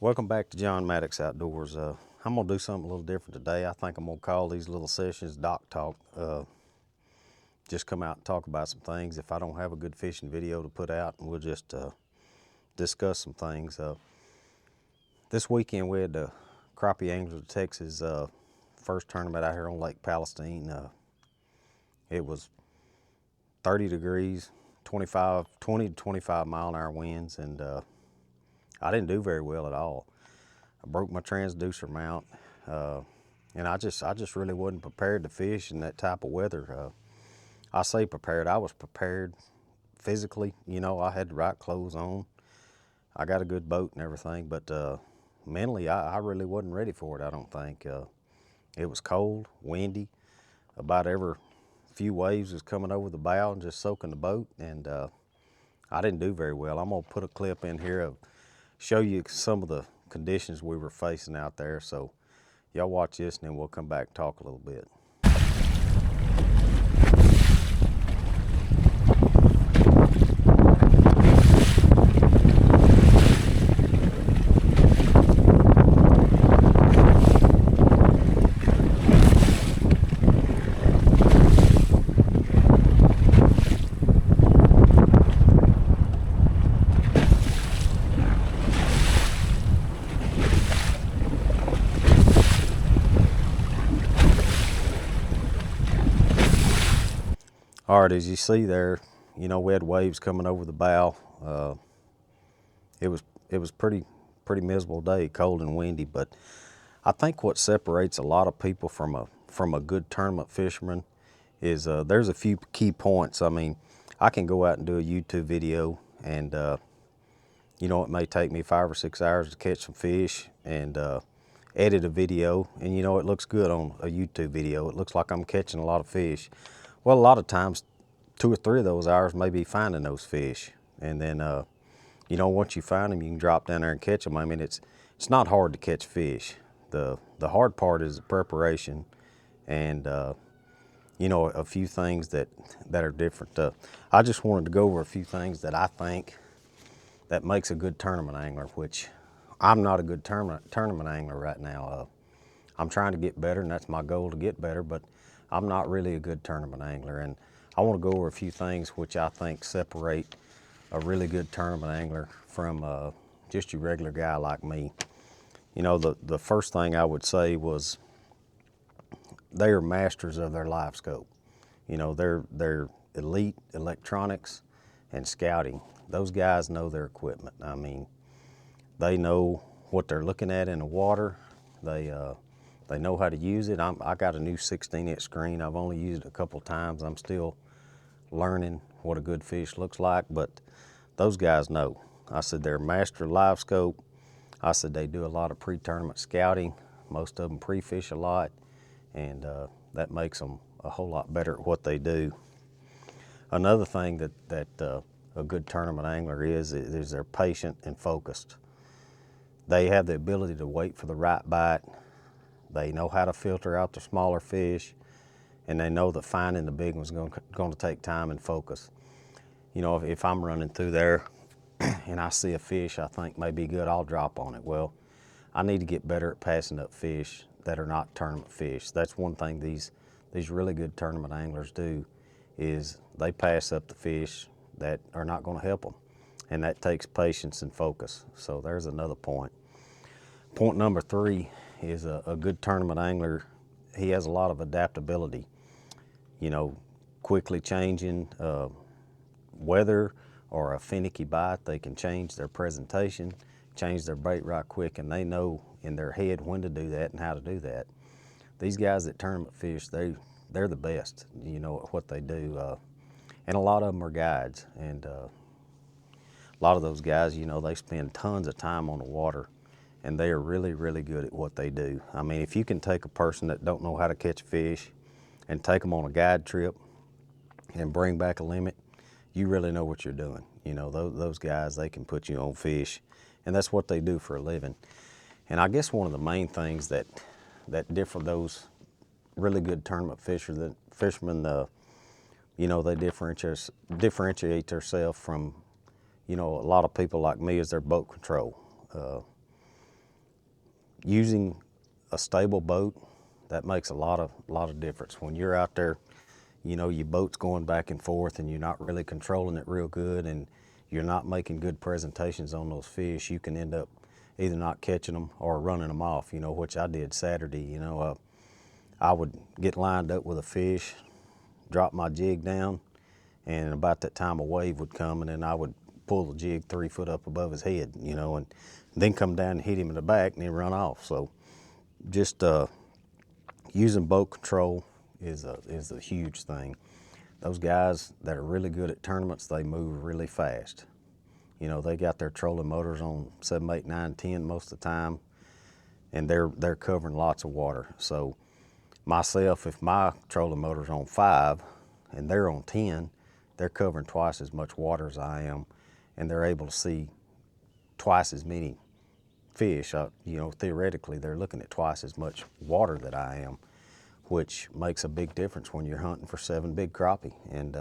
Welcome back to John Maddox Outdoors. I'm gonna do something a little different today. I think I'm gonna call these little sessions Doc Talk. Just come out and talk about some things. If I don't have a good fishing video to put out, and we'll just discuss some things. This weekend we had the Crappie Anglers of Texas first tournament out here on Lake Palestine. It was 30 degrees, 20 to 25 mile an hour winds, and I didn't do very well at all. I broke my transducer mount, and I just really wasn't prepared to fish in that type of weather. I say prepared, I was prepared physically. You know, I had the right clothes on. I got a good boat and everything, but mentally, I really wasn't ready for it, I don't think. It was cold, windy. About every few waves was coming over the bow and just soaking the boat, and I didn't do very well. I'm gonna put a clip in here of show you some of the conditions we were facing out there. So y'all watch this and then we'll come back and talk a little bit. All right, as you see there, you know, we had waves coming over the bow. It was pretty miserable day, cold and windy. But I think what separates a lot of people from a good tournament fisherman is there's a few key points. I mean, I can go out and do a YouTube video, and you know, it may take me 5 or 6 hours to catch some fish and edit a video, and you know, it looks good on a YouTube video. It looks like I'm catching a lot of fish. Well, a lot of times, 2 or 3 of those hours may be finding those fish. And then, you know, once you find them, you can drop down there and catch them. I mean, it's not hard to catch fish. The hard part is the preparation and, you know, a few things that are different. I just wanted to go over a few things that I think that makes a good tournament angler, which I'm not a good tournament angler right now. I'm trying to get better, and that's my goal, to get better, but I'm not really a good tournament angler. And I want to go over a few things which I think separate a really good tournament angler from just your regular guy like me. You know, the first thing I would say was they are masters of their live scope. You know, they're elite electronics and scouting. Those guys know their equipment. I mean, they know what they're looking at in the water. They know how to use it. I got a new 16-inch screen. I've only used it a couple times. I'm still learning what a good fish looks like, but those guys know. I said they're master live scope. I said they do a lot of pre-tournament scouting. Most of them pre-fish a lot, and that makes them a whole lot better at what they do. Another thing that a good tournament angler is they're patient and focused. They have the ability to wait for the right bite. They know how to filter out the smaller fish, and they know that finding the big one's going to take time and focus. You know, if I'm running through there and I see a fish I think may be good, I'll drop on it. Well, I need to get better at passing up fish that are not tournament fish. That's one thing these really good tournament anglers do, is they pass up the fish that are not going to help them, and that takes patience and focus. So there's another point. Point number 3 is a good tournament angler. He has a lot of adaptability. You know, quickly changing weather or a finicky bite, they can change their presentation, change their bait right quick, and they know in their head when to do that and how to do that. These guys that tournament fish, they're the best, you know, at what they do. And a lot of them are guides, and a lot of those guys, you know, they spend tons of time on the water, and they are really, really good at what they do. I mean, if you can take a person that don't know how to catch fish and take them on a guide trip and bring back a limit, you really know what you're doing. You know, those guys, they can put you on fish, and that's what they do for a living. And I guess one of the main things that differ those really good tournament fishermen, you know, they differentiate themselves from, you know, a lot of people like me, is their boat control. using a stable boat, that makes a lot of difference. When you're out there, you know, your boat's going back and forth and you're not really controlling it real good and you're not making good presentations on those fish, you can end up either not catching them or running them off, you know, which I did Saturday. You know, I would get lined up with a fish, drop my jig down, and about that time a wave would come and then I would pull the jig 3 foot up above his head, you know, and then come down and hit him in the back and then run off. So just using boat control is a huge thing. Those guys that are really good at tournaments, they move really fast. You know, they got their trolling motors on 7, 8, 9, 10 most of the time, and they're covering lots of water. So myself, if my trolling motor's on 5 and they're on 10, they're covering twice as much water as I am, and they're able to see twice as many fish. You know, theoretically, they're looking at twice as much water that I am, which makes a big difference when you're hunting for 7 big crappie. And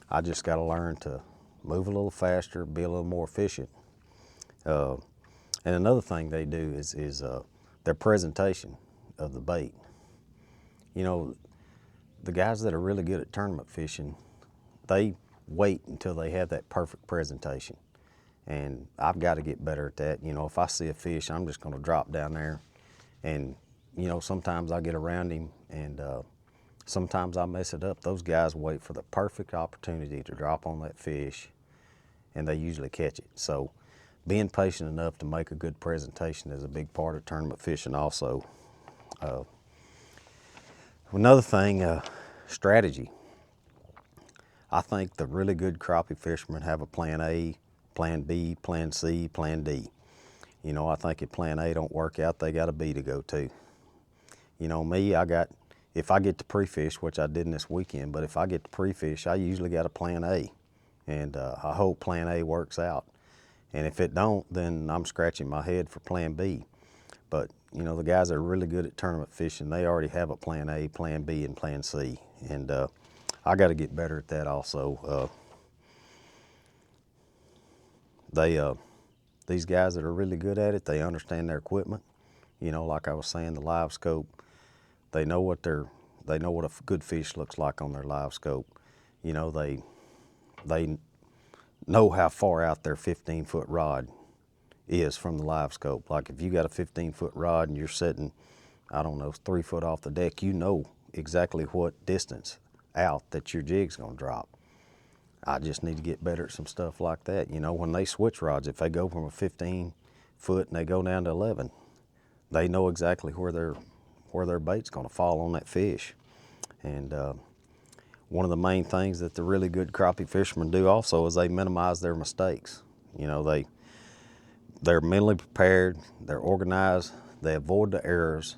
I just got to learn to move a little faster, be a little more efficient. And another thing they do is their presentation of the bait. You know, the guys that are really good at tournament fishing, they wait until they have that perfect presentation. And I've got to get better at that. You know, if I see a fish, I'm just going to drop down there. And, you know, sometimes I get around him and sometimes I mess it up. Those guys wait for the perfect opportunity to drop on that fish, and they usually catch it. So being patient enough to make a good presentation is a big part of tournament fishing also. Another thing, strategy. I think the really good crappie fishermen have a plan A, plan B, plan C, plan D. You know, I think if plan A don't work out, they got a B to go to. You know, me, if I get to pre-fish, which I didn't this weekend, but if I get to pre-fish, I usually got a plan A. And I hope plan A works out. And if it don't, then I'm scratching my head for plan B. But, you know, the guys that are really good at tournament fishing, they already have a plan A, plan B, and plan C. And I got to get better at that also. These guys that are really good at it, they understand their equipment. You know, like I was saying, the live scope, they know what a good fish looks like on their live scope. You know, they know how far out their 15-foot rod is from the live scope. Like if you got a 15-foot rod and you're sitting, I don't know, 3 foot off the deck, you know exactly what distance out that your jig's gonna drop. I just need to get better at some stuff like that. You know, when they switch rods, if they go from a 15-foot and they go down to 11, they know exactly where their bait's gonna fall on that fish. And one of the main things that the really good crappie fishermen do also is they minimize their mistakes. You know, they're mentally prepared, they're organized, they avoid the errors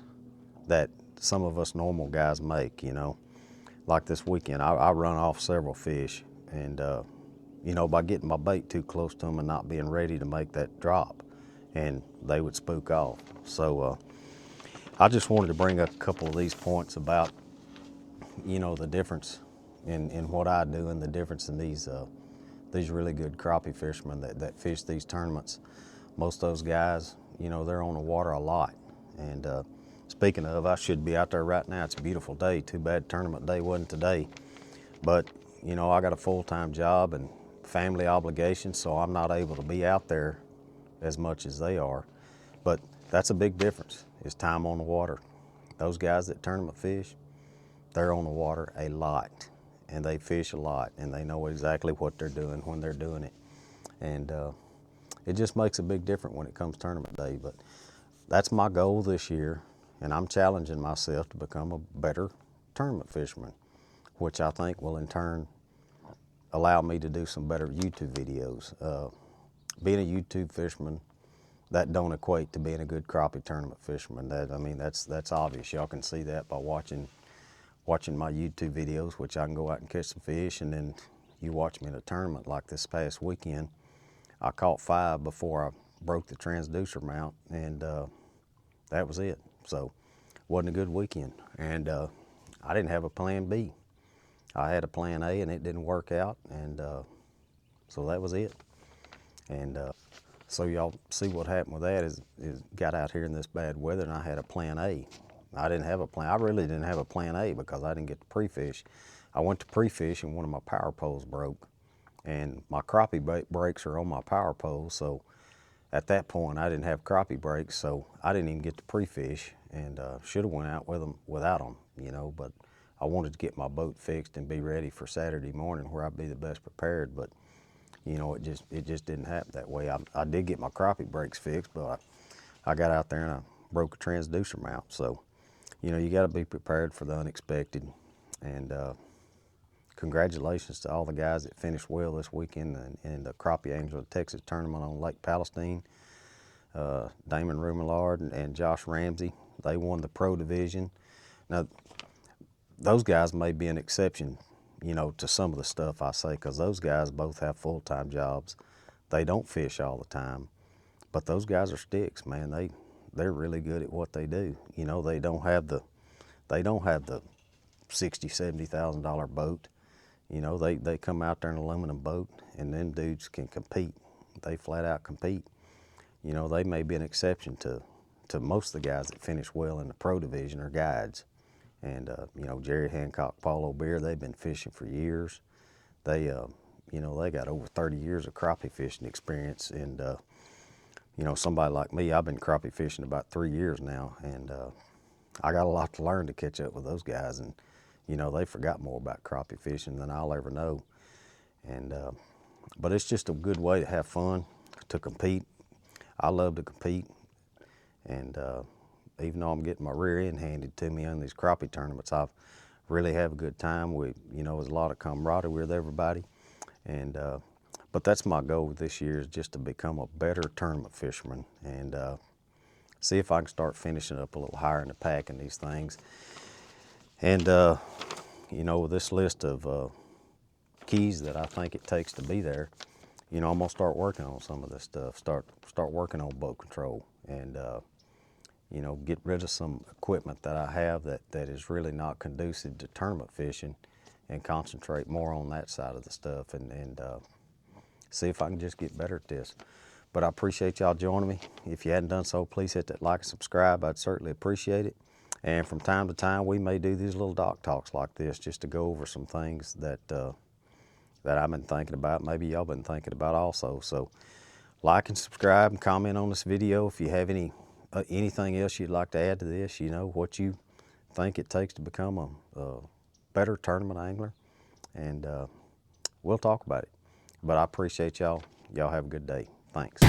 that some of us normal guys make, you know. Like this weekend, I run off several fish, and you know, by getting my bait too close to them and not being ready to make that drop, and they would spook off. So I just wanted to bring up a couple of these points about, you know, the difference in what I do and the difference in these really good crappie fishermen that fish these tournaments. Most of those guys, you know, they're on the water a lot. And speaking of, I should be out there right now. It's a beautiful day. Too bad tournament day wasn't today. But, you know, I got a full-time job and family obligations, so I'm not able to be out there as much as they are. But that's a big difference, is time on the water. Those guys that tournament fish, they're on the water a lot, and they fish a lot, and they know exactly what they're doing when they're doing it. And it just makes a big difference when it comes tournament day. But that's my goal this year, and I'm challenging myself to become a better tournament fisherman, which I think will in turn allow me to do some better YouTube videos. Being a YouTube fisherman, that don't equate to being a good crappie tournament fisherman. That's obvious. Y'all can see that by watching my YouTube videos, which I can go out and catch some fish, and then you watch me in a tournament like this past weekend. I caught 5 before I broke the transducer mount, and that was it. So wasn't a good weekend. And I didn't have a plan B. I had a plan A and it didn't work out, and so that was it. And So y'all see what happened with that is got out here in this bad weather, and I had a plan A. I didn't have a plan. I really didn't have a plan A because I didn't get to pre-fish. I went to pre-fish and one of my power poles broke, and my crappie brakes are on my power pole. So at that point, I didn't have crappie brakes, so I didn't even get to pre-fish, and should have went out with them without them, you know. But I wanted to get my boat fixed and be ready for Saturday morning, where I'd be the best prepared. But you know, it just didn't happen that way. I did get my crappie brakes fixed, but I got out there and I broke a transducer mount. So, you know, you got to be prepared for the unexpected. And congratulations to all the guys that finished well this weekend in the Crappie Angel Texas tournament on Lake Palestine. Damon Rumillard and Josh Ramsey, they won the pro division. Now, those guys may be an exception, you know, to some of the stuff I say, because those guys both have full-time jobs. They don't fish all the time, but those guys are sticks, man. They're really good at what they do. You know, they don't have the $60,000, $70,000 boat. You know, they come out there in an aluminum boat, and them dudes can compete. They flat out compete. You know, they may be an exception to most of the guys that finish well in the pro division are guides. And, you know, Jerry Hancock, Paul O'Bear, they've been fishing for years. They, you know, they got over 30 years of crappie fishing experience. And, you know, somebody like me, I've been crappie fishing about 3 years now. And I got a lot to learn to catch up with those guys. And, you know, they forgot more about crappie fishing than I'll ever know. And, but it's just a good way to have fun, to compete. I love to compete. And, even though I'm getting my rear end handed to me on these crappie tournaments, I really have a good time. You know, there's a lot of camaraderie with everybody. And, but that's my goal this year, is just to become a better tournament fisherman and see if I can start finishing up a little higher in the pack in these things. And, you know, with this list of keys that I think it takes to be there, you know, I'm gonna start working on some of this stuff, start working on boat control, and, you know, get rid of some equipment that I have that is really not conducive to tournament fishing, and concentrate more on that side of the stuff, and see if I can just get better at this. But I appreciate y'all joining me. If you hadn't done so, please hit that like and subscribe. I'd certainly appreciate it. And from time to time, we may do these little dock talks like this, just to go over some things that I've been thinking about. Maybe y'all been thinking about also. So like and subscribe and comment on this video if you have anything else you'd like to add to this, you know, what you think it takes to become a better tournament angler, and we'll talk about it. But I appreciate y'all. Y'all have a good day. Thanks.